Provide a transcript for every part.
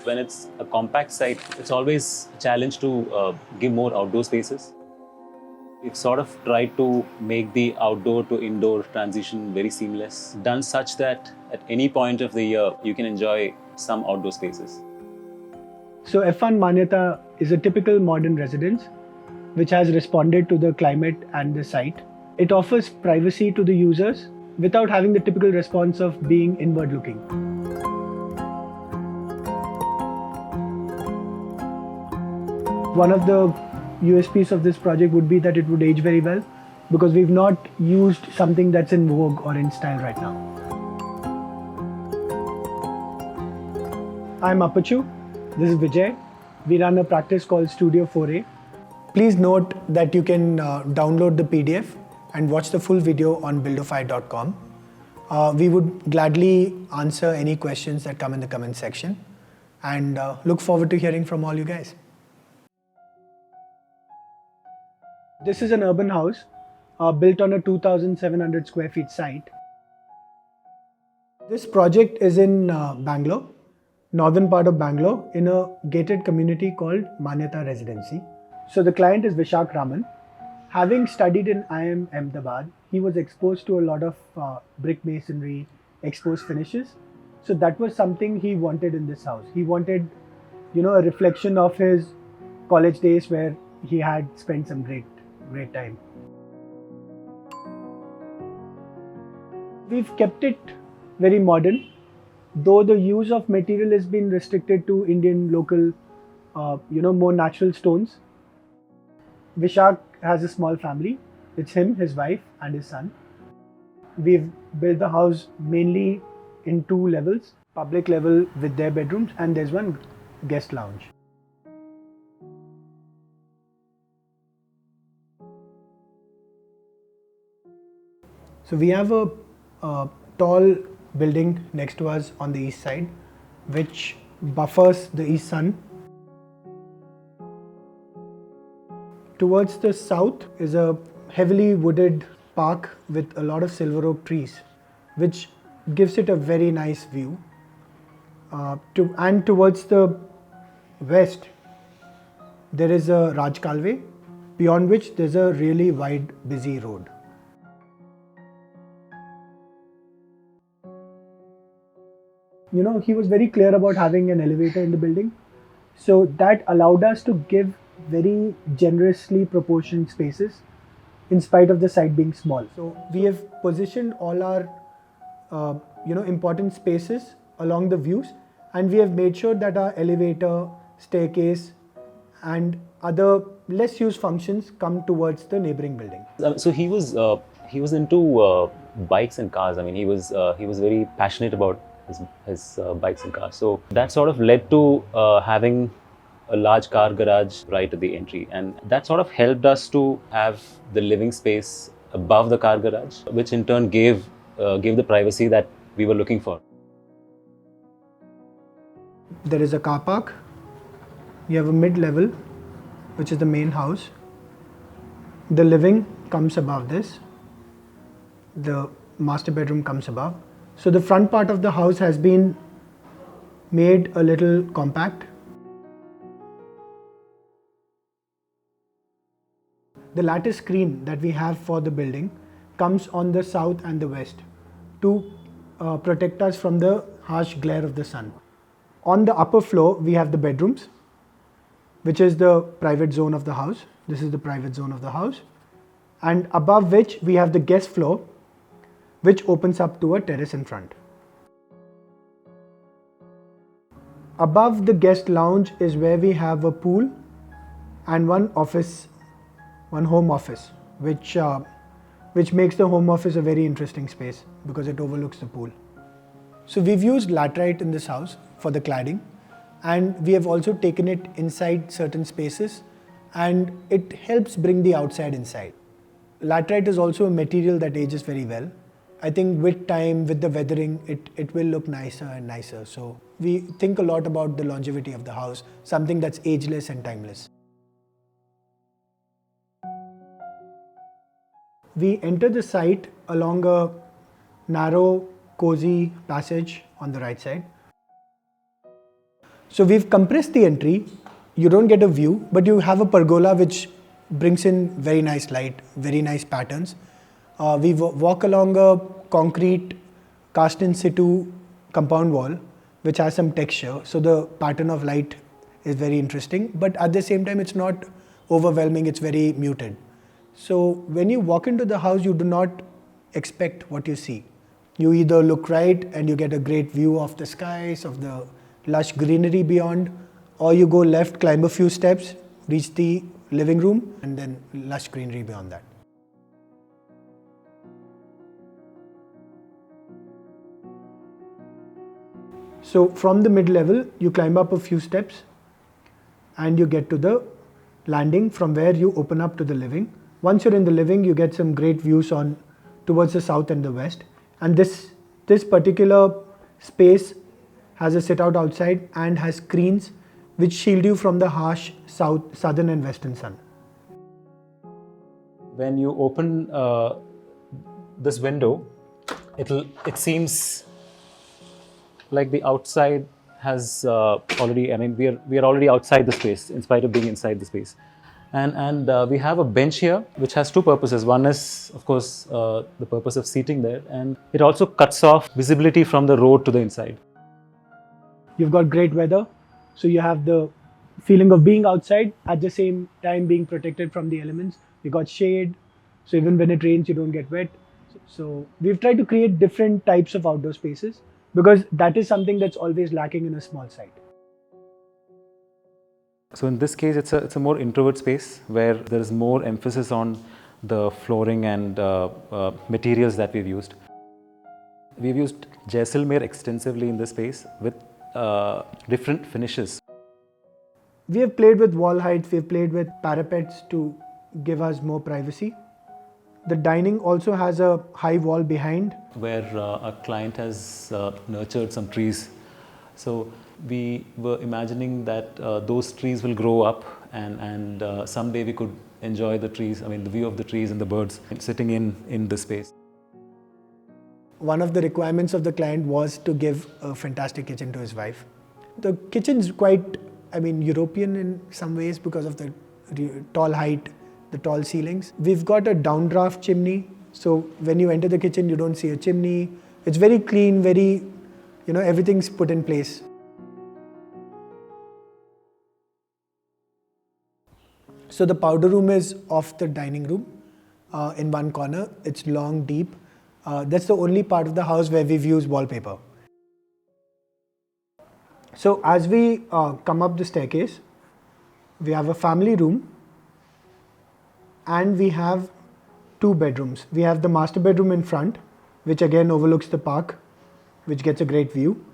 When it's a compact site, it's always a challenge to give more outdoor spaces. We've sort of tried to make the outdoor to indoor transition very seamless, done such that at any point of the year, you can enjoy some outdoor spaces. So F1 Manyata is a typical modern residence which has responded to the climate and the site. It offers privacy to the users without having the typical response of being inward looking. One of the USPs of this project would be that it would age very well because we've not used something that's in vogue or in style right now. I'm Apachu. This is Vijay. We run a practice called Studio 4A. Please note that you can download the PDF and watch the full video on buildofy.com. We would gladly answer any questions that come in the comment section and look forward to hearing from all you guys. This is an urban house built on a 2,700 square feet site. This project is in Bangalore, northern part of Bangalore, in a gated community called Manyata Residency. So the client is Vishak Raman. Having studied in IIM Ahmedabad, he was exposed to a lot of brick masonry, exposed finishes. So that was something he wanted in this house. He wanted, a reflection of his college days where he had spent some great time. We've kept it very modern, though the use of material has been restricted to Indian local, more natural stones. Vishak has a small family. It's him, his wife, and his son. We've built the house mainly in 2 levels, public level with their bedrooms, and there's one guest lounge. So we have a tall building next to us on the east side, which buffers the east sun. Towards the south is a heavily wooded park with a lot of silver oak trees, which gives it a very nice view. And towards the west, there is a Raj Kalve, beyond which there's a really wide, busy road. He was very clear about having an elevator in the building. So that allowed us to give very generously proportioned spaces in spite of the site being small. So we have positioned all our important spaces along the views, and we have made sure that our elevator, staircase and other less used functions come towards the neighboring building. So he was into bikes and cars. I mean, he was very passionate about his bikes and cars. So that sort of led to having a large car garage right at the entry, and that sort of helped us to have the living space above the car garage, which in turn gave the privacy that we were looking for. There is a car park. You have a mid-level, which is the main house. The living comes above this. The master bedroom comes above. So the front part of the house has been made a little compact. The lattice screen that we have for the building comes on the south and the west to protect us from the harsh glare of the sun. On the upper floor, we have the bedrooms, which is the private zone of the house. This is the private zone of the house. And above which we have the guest floor, which opens up to a terrace in front. Above the guest lounge is where we have a pool and one home office, which makes the home office a very interesting space because it overlooks the pool. So we've used laterite in this house for the cladding, and we have also taken it inside certain spaces, and it helps bring the outside inside. Laterite is also a material that ages very well. I think with time, with the weathering, it will look nicer and nicer. So we think a lot about the longevity of the house, something that's ageless and timeless. We enter the site along a narrow, cozy passage on the right side. So we've compressed the entry. You don't get a view, but you have a pergola which brings in very nice light, very nice patterns. We walk along a concrete cast in situ compound wall which has some texture. So the pattern of light is very interesting, but at the same time it's not overwhelming, it's very muted. So when you walk into the house, you do not expect what you see. You either look right and you get a great view of the skies, of the lush greenery beyond, or you go left, climb a few steps, reach the living room, and then lush greenery beyond that. So from the mid-level, you climb up a few steps and you get to the landing, from where you open up to the living. Once you're in the living, you get some great views on towards the south and the west. And this particular space has a sit-out outside and has screens which shield you from the harsh southern and western sun. When you open this window, it seems like the outside has already. I mean, we are already outside the space in spite of being inside the space, and we have a bench here which has two purposes. One is, of course, the purpose of seating there, and it also cuts off visibility from the road to the inside. You've got great weather, so you have the feeling of being outside, at the same time being protected from the elements. You got shade, so even when it rains, you don't get wet. So we've tried to create different types of outdoor spaces because that is something that's always lacking in a small site. So in this case, it's a more introvert space where there is more emphasis on the flooring and materials that we've used. We've used Jaisalmer extensively in this space with different finishes. We have played with wall heights, we have played with parapets to give us more privacy. The dining also has a high wall behind, where our client has nurtured some trees. So we were imagining that those trees will grow up and someday we could enjoy the trees, I mean the view of the trees and the birds sitting in this space. One of the requirements of the client was to give a fantastic kitchen to his wife. The kitchen's quite, European in some ways because of the tall height, the tall ceilings. We've got a downdraft chimney, so when you enter the kitchen, you don't see a chimney. It's very clean, very, everything's put in place. So the powder room is off the dining room in one corner. It's long, deep. That's the only part of the house where we've used wallpaper. So as we come up the staircase, we have a family room and we have two bedrooms. We have the master bedroom in front, which again overlooks the park, which gets a great view.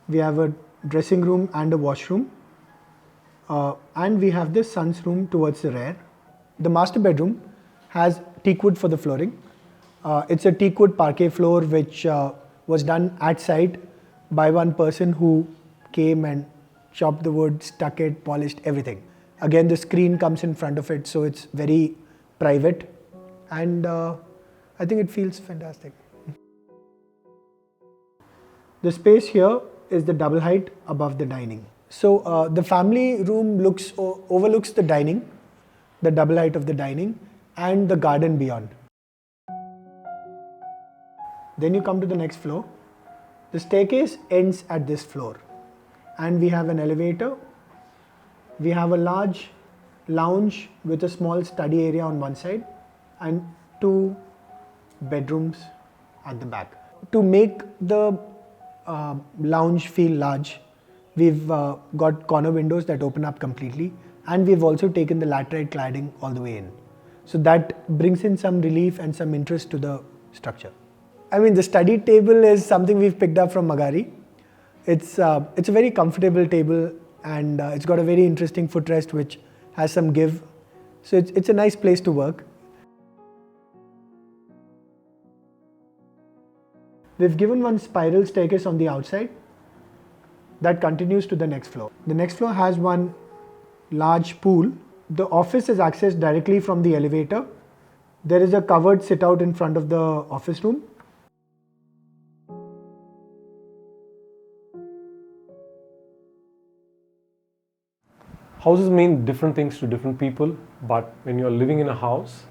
We have a dressing room and a washroom. And we have the son's room towards the rear. The master bedroom has teak wood for the flooring. It's a teak wood parquet floor which was done at site by one person who came and chopped the wood, stuck it, polished everything. Again, the screen comes in front of it, so it's very private, and I think it feels fantastic. The space here is the double height above the dining. So the family room overlooks the dining, the double height of the dining, and the garden beyond. Then you come to the next floor. The staircase ends at this floor, and we have an elevator. We have a large lounge with a small study area on one side and two bedrooms at the back. To make the lounge feel large, we've got corner windows that open up completely, and we've also taken the laterite cladding all the way in. So that brings in some relief and some interest to the structure. The study table is something we've picked up from Magari. It's a very comfortable table, and it's got a very interesting footrest which has some give. So it's a nice place to work. We've given one spiral staircase on the outside that continues to the next floor. The next floor has one large pool. The office is accessed directly from the elevator. There is a covered sit-out in front of the office room. Houses mean different things to different people, but when you're living in a house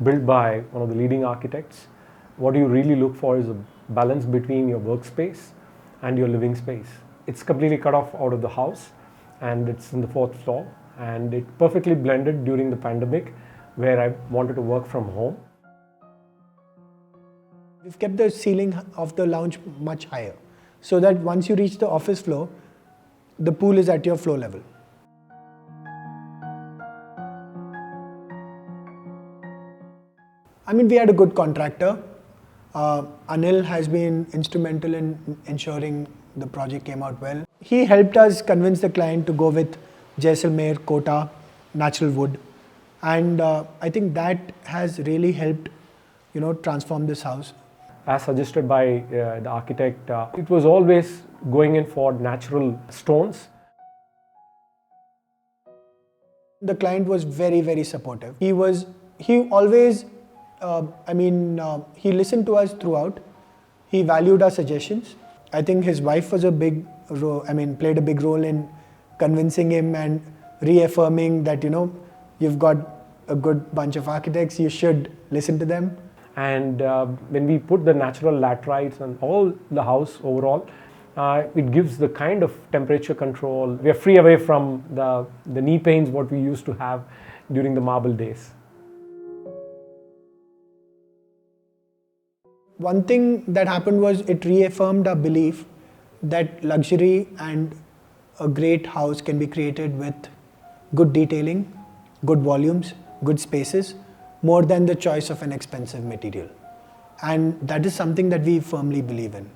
built by one of the leading architects, what you really look for is a balance between your workspace and your living space. It's completely cut off out of the house, and it's in the 4th floor, and it perfectly blended during the pandemic where I wanted to work from home. We've kept the ceiling of the lounge much higher so that once you reach the office floor, the pool is at your floor level. I mean, we had a good contractor. Anil has been instrumental in ensuring the project came out well. He helped us convince the client to go with Jaisalmer, Kota, natural wood. And I think that has really helped, transform this house. As suggested by the architect, it was always going in for natural stones. The client was very, very supportive. He always, he listened to us throughout. He valued our suggestions. I think his wife was played a big role in convincing him and reaffirming that, you've got a good bunch of architects, you should listen to them. And when we put the natural laterites on all the house overall, it gives the kind of temperature control. We are free away from the knee pains what we used to have during the marble days. One thing that happened was it reaffirmed our belief that luxury and a great house can be created with good detailing, good volumes, good spaces, more than the choice of an expensive material. And that is something that we firmly believe in.